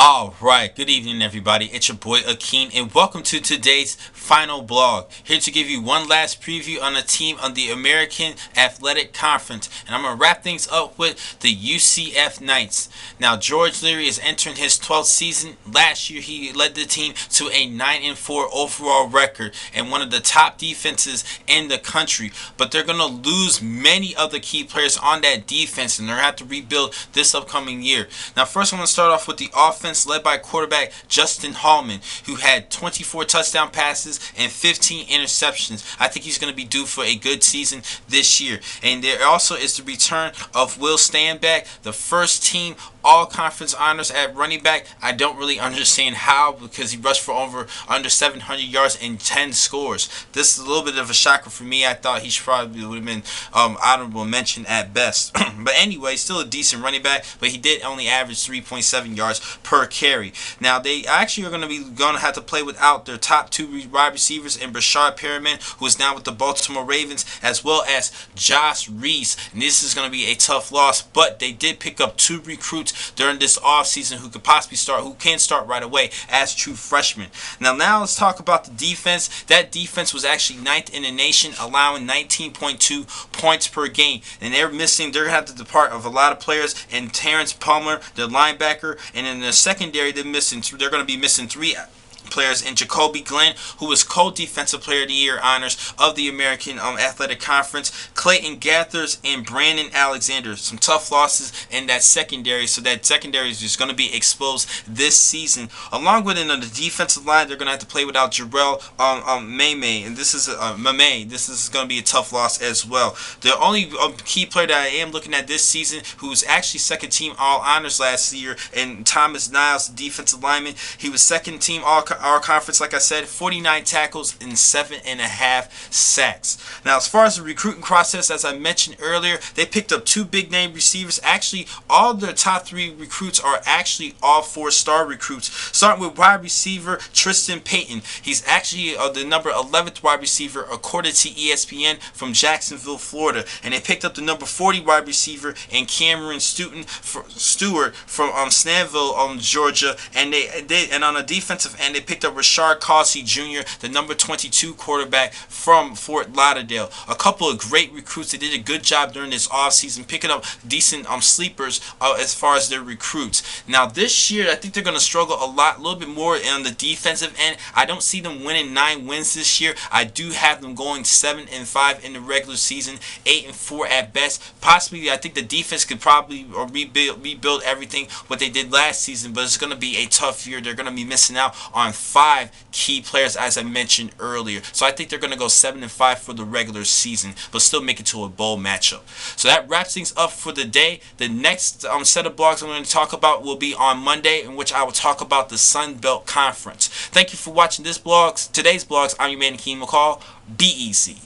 Alright, good evening everybody, it's your boy Akeem and welcome to today's final blog. Here to give you one last preview on a team on the American Athletic Conference. And I'm going to wrap things up with the UCF Knights. Now George Leary is entering his 12th season. Last year he led the team to a 9-4 overall record and one of the top defenses in the country. But they're going to lose many of the key players on that defense and they're going to have to rebuild this upcoming year. Now first I'm going to start off with the offense led by quarterback Justin Hallman, who had 24 touchdown passes and 15 interceptions. I think he's going to be due for a good season this year. And there also is the return of Will Stanback, the first team all-conference honors at running back. I don't really understand how, because he rushed for under 700 yards and 10 scores. This is a little bit of a shocker for me. I thought he probably would have been honorable mention at best. But anyway, still a decent running back, but he did only average 3.7 yards per carry. Now they actually are going to have to play without their top two wide receivers in Brashard Perriman, who is now with the Baltimore Ravens, as well as Josh Reese. And this is going to be a tough loss, but they did pick up two recruits during this offseason who can start right away as true freshmen. Now let's talk about the defense. That defense was actually 9th in the nation, allowing 19.2 points per game. And they're going to have to depart of a lot of players, and Terrence Palmer, the linebacker, and in the secondary they're going to be missing three players in Jacoby Glenn, who was co-defensive player of the year honors of the American Athletic Conference, Clayton Gathers, and Brandon Alexander. Some tough losses in that secondary, so that secondary is just going to be exposed this season. Along with it on the defensive line, they're going to have to play without Jarrell Mame, and this is This is going to be a tough loss as well. The only key player that I am looking at this season, who's actually second team all honors last year, and Thomas Niles, the defensive lineman. He was second team all conference, like I said, 49 tackles and 7.5 sacks. Now, as far as the recruiting process, as I mentioned earlier, they picked up two big name receivers. Actually, all their top three recruits are actually all 4-star recruits. Starting with wide receiver Tristan Payton. He's actually the number 11th wide receiver according to ESPN from Jacksonville, Florida. And they picked up the number 40 wide receiver in Cameron Stewart from Snellville, Georgia. And and on the defensive end, they picked up Rashard Causey Jr., the number 22 quarterback from Fort Lauderdale. A couple of great recruits. They did a good job during this offseason, picking up decent sleepers as far as their recruits. Now this year, I think they're going to struggle a little bit more on the defensive end. I don't see them winning 9 wins this year. I do have them going 7-5 in the regular season, 8-4 at best. Possibly, I think the defense could probably rebuild everything what they did last season, but it's going to be a tough year. They're going to be missing out on 5 key players, as I mentioned earlier. So I think they're going to go 7-5 for the regular season, but still make it to a bowl matchup. So that wraps things up for the day. The next set of blogs I'm going to talk about will be on Monday, in which I will talk about the Sun Belt Conference. Thank you for watching today's blogs. I'm your man, Akeem McCall. Be easy.